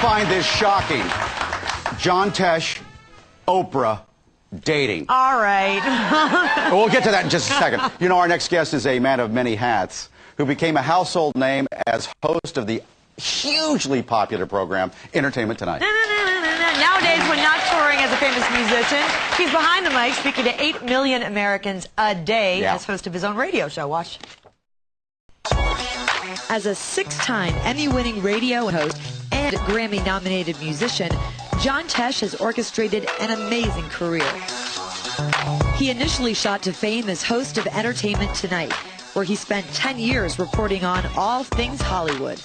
find this shocking. John Tesh, Oprah, dating. All right. We'll get to that in just a second. You know, our next guest is a man of many hats who became a household name as host of the hugely popular program, Entertainment Tonight. Nowadays, when not touring as a famous musician, he's behind the mic speaking to 8 million Americans a day as host of his own radio show. Watch. As a 6-time Emmy-winning radio host and Grammy-nominated musician, John Tesh has orchestrated an amazing career. He initially shot to fame as host of Entertainment Tonight, where he spent 10 years reporting on all things Hollywood.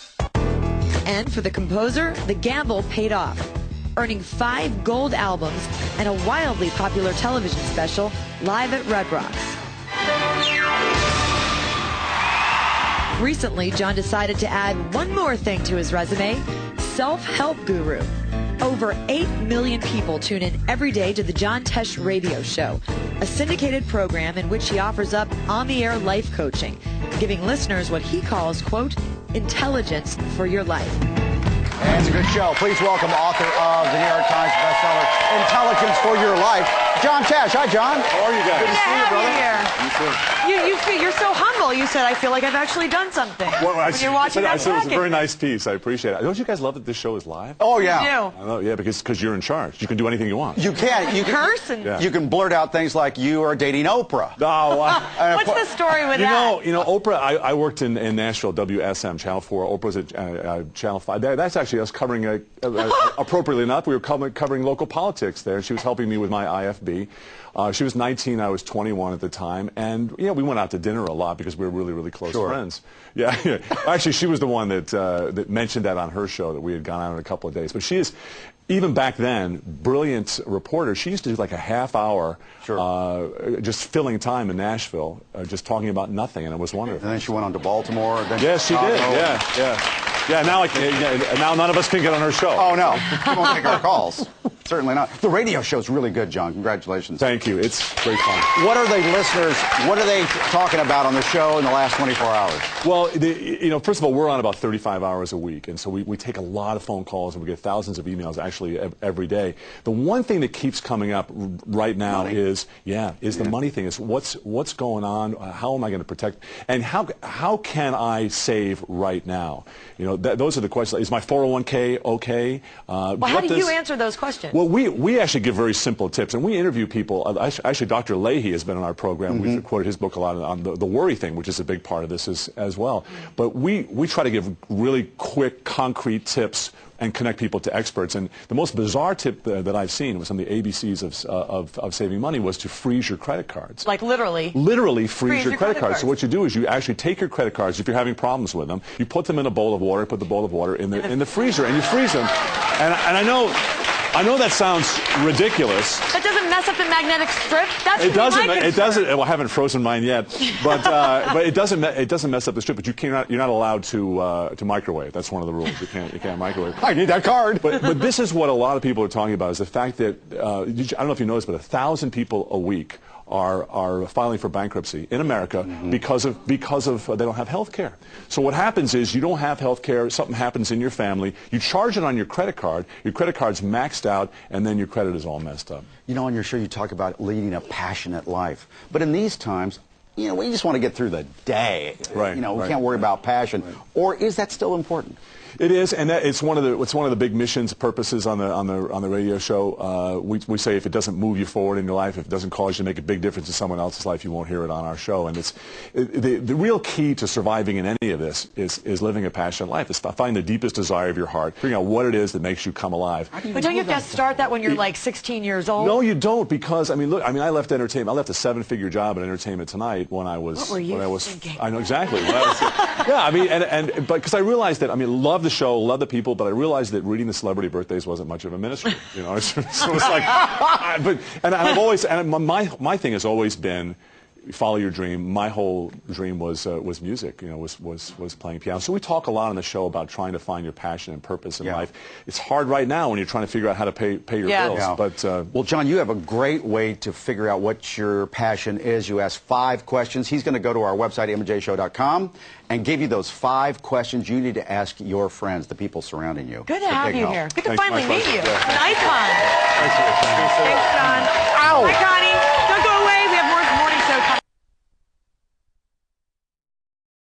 And for the composer, the gamble paid off, earning 5 gold albums and a wildly popular television special, Live at Red Rocks. Recently, John decided to add one more thing to his resume, self-help guru. Over 8 million people tune in every day to the John Tesh Radio Show, a syndicated program in which he offers up on-the-air life coaching, giving listeners what he calls, quote, intelligence for your life. And it's a good show. Please welcome author of the New York Times bestseller, Intelligence for Your Life, John Tesh. Hi, John. How are you guys? Good to see you, brother. You too. You're so humble. You said, I feel like I've actually done something. Well, when you're watching that it was a very nice piece. I appreciate it. Don't you guys love that this show is live? Oh, yeah. You I know, yeah, because you're in charge. You can do anything you want. You can. You can curse and... You can blurt out things like you are dating Oprah. Oh, what's the story with that? You know, Oprah, I worked in Nashville, WSM, Channel 4. Oprah's at Channel 5. That's actually us covering, appropriately enough, we were covering local politics there. She was helping me with my IFB. She was 19, I was 21 at the time, and we went out to dinner a lot because we were really, really close friends. Yeah, actually, she was the one that mentioned that on her show, that we had gone out in a couple of days. But she is, even back then, brilliant reporter. She used to do like a half hour, just filling time in Nashville, just talking about nothing, and it was wonderful. And then she went on to Baltimore. Then yes, she did. Yeah. Now none of us can get on her show. Oh no, she won't take our calls. Certainly not. The radio show's really good, John. Congratulations. Thank you. It's great fun. What are the listeners, what are they talking about on the show in the last 24 hours? Well, first of all, we're on about 35 hours a week, and so we take a lot of phone calls, and we get thousands of emails actually every day. The one thing that keeps coming up right now is the money thing. Is what's going on? How am I going to protect? And how can I save right now? Those are the questions. Is my 401k okay? Well, how do you answer those questions? Well, we actually give very simple tips, and we interview people. Actually, Dr. Leahy has been on our program. We've quoted his book a lot on the worry thing, which is a big part of this as well. But we try to give really quick, concrete tips and connect people to experts. And the most bizarre tip that I've seen was on the ABCs of saving money was to freeze your credit cards. Like literally? Literally freeze your credit cards. So what you do is you actually take your credit cards, if you're having problems with them, you put them in a bowl of water, put the bowl of water in the freezer, and you freeze them. And I know that sounds ridiculous. That doesn't mess up the magnetic strip. That's it doesn't. Well, I haven't frozen mine yet, but it doesn't mess up the strip. But you're not allowed to microwave. That's one of the rules. You can't microwave. I need that card. But this is what a lot of people are talking about, is the fact that I don't know if you noticed, but 1,000 people a week are filing for bankruptcy in America because of they don't have health care. So what happens is you don't have health care, something happens in your family, you charge it on your credit card's maxed out, and then your credit is all messed up. On your show you talk about leading a passionate life. But in these times, we just want to get through the day. Right. We can't worry about passion. Right. Or is that still important? It is, and it's one of the big missions, purposes on the radio show. We say if it doesn't move you forward in your life, if it doesn't cause you to make a big difference in someone else's life, you won't hear it on our show. And the real key to surviving in any of this is living a passionate life. It's find the deepest desire of your heart, figuring out what it is that makes you come alive. But don't you have to start that when you're like 16 years old? No, you don't, because I left entertainment. I left a 7-figure job at Entertainment Tonight when I was. What were you thinking? I know exactly. But because I realized that love the show, love the people, but I realized that reading the celebrity birthdays wasn't much of a ministry. So it's like, my thing has always been follow your dream. My whole dream was music. You know, was playing piano. So we talk a lot on the show about trying to find your passion and purpose in life. It's hard right now when you're trying to figure out how to pay your bills. Yeah. But well, John, you have a great way to figure out what your passion is. You ask 5 questions. He's going to go to our website, mjshow.com, and give you those 5 questions you need to ask your friends, the people surrounding you. Good to have you here. Good to Thanks, finally my meet pleasure. you. An icon.